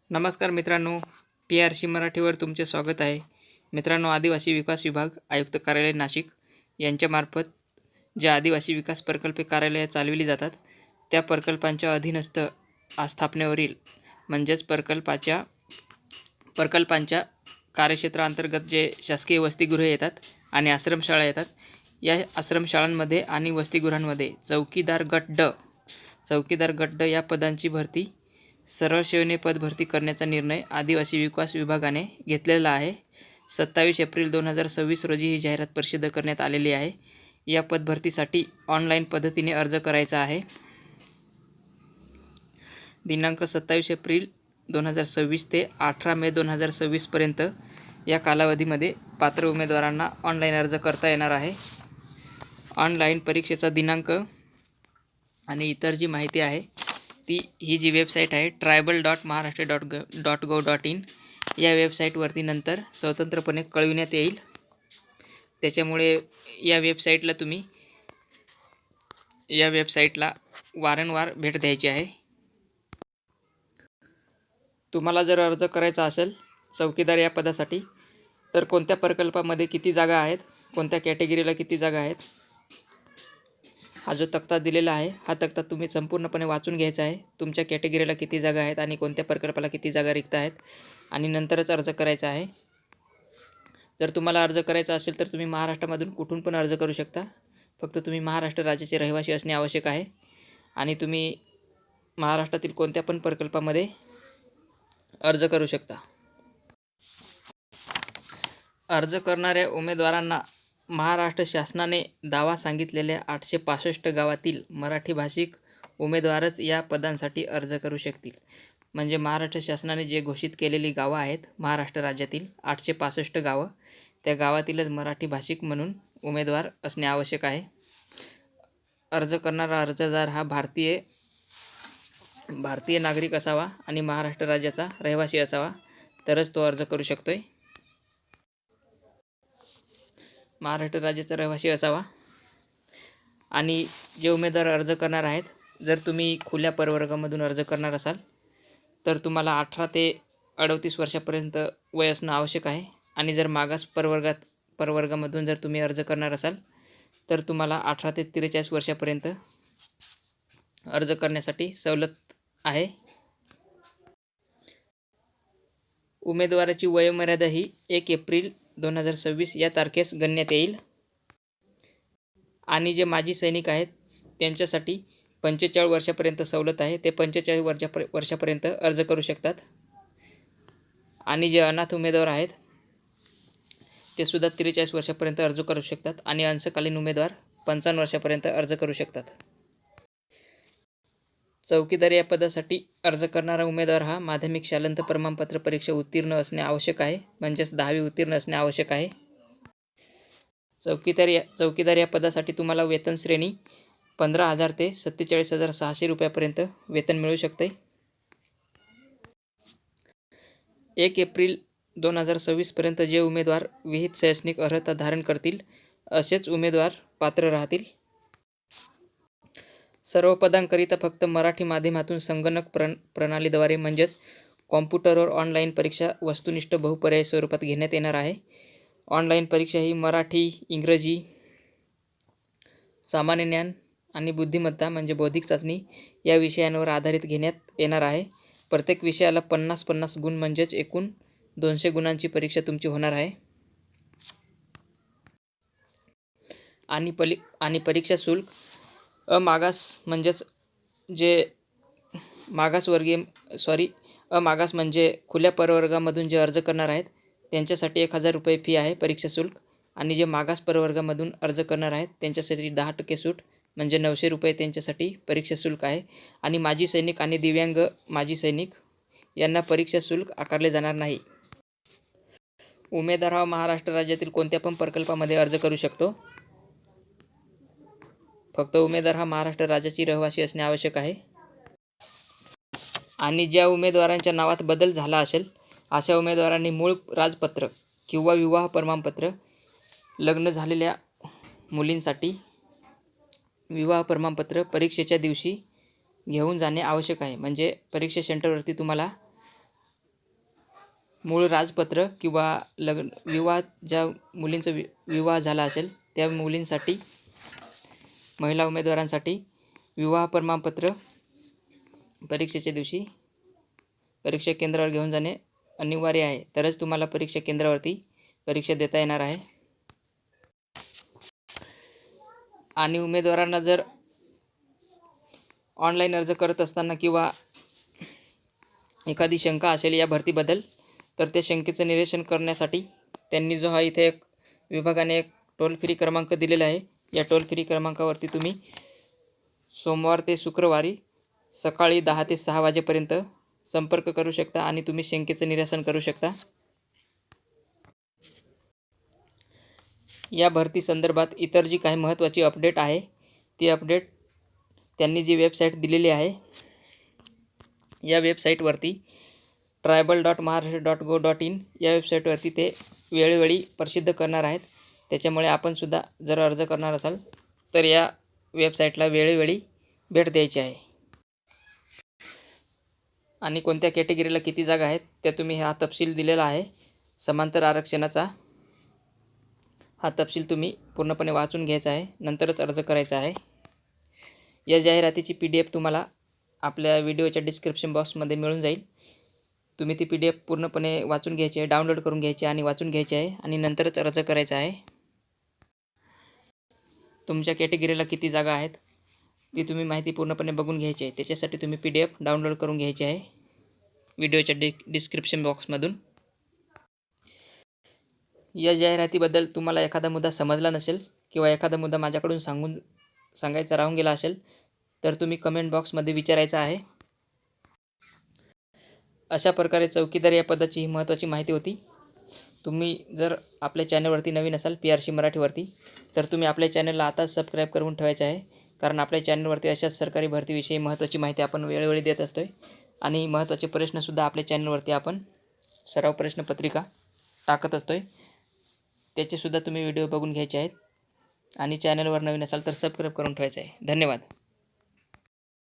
नमस्कार मित्रांनो, PRC मराठीवर तुमचे स्वागत आहे. मित्रांनो, आदिवासी विकास विभाग आयुक्त कार्यालय नाशिक यांच्यामार्फत जे आदिवासी विकास प्रकल्प कार्यालये चालविली जातात, त्या प्रकल्पांच्या अधीनस्थ आस्थापनेवरील म्हणजेच प्रकल्पांच्या कार्यक्षेत्रांतर्गत जे शासकीय वसतिगृहे येतात आणि आश्रमशाळा येतात, या आश्रमशाळांमध्ये आणि वसतिगृहांमध्ये चौकीदार गट ड या पदांची भरती सरळ सेवेने पदभरती करण्याचा निर्णय आदिवासी विकास विभागाने घेतलेला आहे. 27 एप्रिल 2026 रोजी ही जाहिरात प्रसिद्ध करण्यात आलेली आहे. या पदभरतीसाठी ऑनलाईन पद्धतीने अर्ज करायचा आहे. दिनांक 27 एप्रिल 2026 ते 18 मे 2026 पर्यंत या कालावधीमध्ये पात्र उमेदवारांना ऑनलाईन अर्ज करता येणार आहे. ऑनलाईन परीक्षेचा दिनांक आणि इतर जी माहिती आहे ही जी वेबसाईट आहे tribal.maharashtra.gov.in या वेबसाईटवरती नंतर स्वतंत्रपणे कळविण्यात येईल. त्याच्यामुळे या वेबसाईटला वारंवार भेट द्यायची आहे. तुम्हाला जर अर्ज करायचा असेल चौकीदार या पदासाठी, तर कोणत्या प्रकल्पामध्ये किती जागा आहेत, कोणत्या कॅटेगरीला किती जागा आहेत, हा जो तक्ता दिलेला आहे, हा तक्ता तुम्ही संपूर्णपणे वाचून घ्यायचा आहे. तुमच्या कॅटेगरीला किती जागा आहेत आणि कोणत्या प्रकल्पाला किती जागा रिक्त आहेत आणि नंतरच अर्ज करायचा आहे. जर तुम्हाला अर्ज करायचा असेल तर तुम्ही महाराष्ट्रामधून कुठून पण अर्ज करू शकता. फक्त तुम्ही महाराष्ट्र राज्याचे रहिवासी असणे आवश्यक आहे आणि तुम्ही महाराष्ट्रातील कोणत्या पण प्रकल्पामध्ये अर्ज करू शकता. अर्ज करणाऱ्या उमेदवारांना महाराष्ट्र शासनाने दावा सांगितलेल्या 865 गावातील मराठी भाषिक उमेदवारच या पदांसाठी अर्ज करू शकतील. म्हणजे महाराष्ट्र शासनाने जे घोषित केलेली गावं आहेत महाराष्ट्र राज्यातील 865 गावं, त्या गावातीलच मराठी भाषिक म्हणून उमेदवार असणे आवश्यक आहे. अर्ज करणारा अर्जदार हा भारतीय नागरिक असावा आणि महाराष्ट्र राज्याचा रहिवासी असावा, तरच तो अर्ज करू शकतोय. महाराष्ट्र राज्याचा रहिवासी असावा. आणि जे उमेदवार अर्ज करणार आहेत, जर तुम्ही खुल्या प्रवर्गामधून अर्ज करणार असाल तर तुम्हाला 18 ते 38 वर्षापर्यंत वय असणं आवश्यक आहे. आणि जर मागास प्रवर्गामधून जर तुम्ही अर्ज करणार असाल तर तुम्हाला 18 ते 43 वर्षापर्यंत अर्ज करण्यासाठी सवलत आहे. उमेदवाराची वयोमर्यादा ही 1 एप्रिल 2026 या तारखेस गणण्यात येईल. आणि जे माजी सैनिक आहेत त्यांच्यासाठी 45 वर्षापर्यंत सवलत आहे. ते 45 वर्षापर्यंत अर्ज करू शकतात. आणि जे अनाथ उमेदवार आहेत ते सुद्धा 43 वर्षापर्यंत अर्ज करू शकतात. आणि अंशकालीन उमेदवार 55 वर्षापर्यंत अर्ज करू शकतात. चौकीदार या पदासाठी अर्ज करणारा उमेदवार हा माध्यमिक शालांत प्रमाणपत्र परीक्षा उत्तीर्ण असणे आवश्यक आहे. म्हणजेच 10वी उत्तीर्ण असणे आवश्यक आहे. चौकीदार या पदासाठी तुम्हाला वेतन श्रेणी 15,000 ते 47,600 रुपयापर्यंत वेतन मिळू शकते. 1 एप्रिल 2026 पर्यंत जे उमेदवार विहित शैक्षणिक अर्हता धारण करतील असेच उमेदवार पात्र राहतील. सर्व पदांकरिता फक्त मराठी माध्यमातून संगणक प्रणालीद्वारे म्हणजेच कॉम्प्युटरवर ऑनलाईन परीक्षा वस्तुनिष्ठ बहुपर्यायी स्वरूपात घेण्यात येणार आहे. ऑनलाईन परीक्षा ही मराठी, इंग्रजी, सामान्य ज्ञान आणि बुद्धिमत्ता म्हणजे बौद्धिक चाचणी या विषयांवर आधारित घेण्यात येणार आहे. प्रत्येक विषयाला 50-50 गुण म्हणजेच एकूण 200 गुणांची परीक्षा तुमची होणार आहे. आणि परीक्षा शुल्क अमागास म्हणजेच अमागास म्हणजे खुल्या प्रवर्गामधून जे अर्ज करणार आहेत त्यांच्यासाठी 1,000 रुपये फी आहे परीक्षा शुल्क. आणि जे मागास प्रवर्गामधून अर्ज करणार आहेत त्यांच्यासाठी 10% सूट म्हणजे 900 रुपये त्यांच्यासाठी परीक्षा शुल्क आहे. आणि माजी सैनिक आणि दिव्यांग माजी सैनिक यांना परीक्षा शुल्क आकारले जाणार नाही. उमेदवार हा महाराष्ट्र राज्यातील कोणत्या पण प्रकल्पामध्ये अर्ज करू शकतो. फक्त उमेदवार हा महाराष्ट्र राज्याची रहिवासी असणे आवश्यक आहे. आणि ज्या उमेदवारांच्या नावात बदल झाला असेल अशा उमेदवारांनी मूळ राजपत्र किंवा विवाह प्रमाणपत्र, लग्न झालेल्या मुलींसाठी विवाह प्रमाणपत्र परीक्षेच्या दिवशी घेऊन जाणे आवश्यक आहे. म्हणजे परीक्षा सेंटरवरती तुम्हाला मूळ राजपत्र किंवा विवाह ज्या मुलींचा विवाह झाला असेल त्या मुलींसाठी, महिला उमेदवारांसाठी विवाह प्रमाणपत्र परीक्षेच्या दिवशी परीक्षा केंद्रावर घेऊन जाणे अनिवार्य आहे. तरच तुम्हाला परीक्षा केंद्रावरती परीक्षा देता येणार आहे. आणि उमेदवारांना जर ऑनलाईन अर्ज करत असताना किंवा एखादी शंका असेल या भरतीबद्दल, तर त्या शंकेचं निरसन करण्यासाठी त्यांनी जो हा इथे एक विभागाने एक टोल फ्री क्रमांक दिलेला आहे, या टोल फ्री क्रमांकावरती तुम्ही सोमवार ते शुक्रवारी सकाळी 10 ते 6 वाजेपर्यंत संपर्क करू शकता आणि तुम्ही शंकेचं निरसन करू शकता. या भरती संदर्भात इतर जी काही महत्त्वाची अपडेट आहे ती अपडेट त्यांनी जी वेबसाईट दिलेली आहे, या वेबसाईटवरती tribal.maharashtra.go.in या वेबसाईटवरती ते वेळोवेळी प्रसिद्ध करणार आहेत. त्याच्यामुळे आपणसुद्धा जर अर्ज करणार असाल तर या वेबसाईटला वेळोवेळी भेट द्यायची आहे. आणि कोणत्या कॅटेगरीला किती जागा आहेत त्या तुम्ही हा तपशील दिलेला आहे. समांतर आरक्षणाचा हा तपशील तुम्ही पूर्णपणे वाचून घ्यायचा आहे, नंतरच अर्ज करायचा आहे. या जाहिरातीची PDF तुम्हाला आपल्या व्हिडिओच्या डिस्क्रिप्शन बॉक्समध्ये मिळून जाईल. तुम्ही ती PDF पूर्णपणे वाचून घ्यायची आहे, डाउनलोड करून घ्यायची आणि वाचून घ्यायची आहे आणि नंतरच अर्ज करायचा आहे. तुमच्या कॅटेगरीला किती जागा आहेत ती तुम्ही माहिती पूर्णपणे बघून घ्यायची आहे. त्याच्यासाठी तुम्ही PDF डाउनलोड करून घ्यायची आहे व्हिडिओच्या डिस्क्रिप्शन बॉक्समधून. या जाहिरातीबद्दल तुम्हाला एखादा मुद्दा समजला नसेल किंवा एखादा मुद्दा माझ्याकडून सांगायचा राहून गेला असेल तर तुम्ही कमेंट बॉक्समध्ये विचारायचा आहे. अशा प्रकारे चौकीदार या पदाची ही महत्त्वाची माहिती होती. तुम्ही जर आपल्या चॅनलवरती नवीन असाल PRC मराठीवरती, तर तुम्ही आपल्या चॅनलला आता सबस्क्राईब करून ठेवायचं आहे, कारण आपल्या चॅनलवरती अशाच सरकारी भरतीविषयी महत्त्वाची माहिती आपण वेळोवेळी देत असतो आहे. आणि महत्त्वाचे प्रश्नसुद्धा आपल्या चॅनलवरती आपण सराव प्रश्नपत्रिका टाकत असतो आहे. त्याचेसुद्धा तुम्ही व्हिडिओ बघून घ्यायचे आहेत आणि चॅनलवर नवीन असाल तर सबस्क्राईब करून ठेवायचं आहे. धन्यवाद.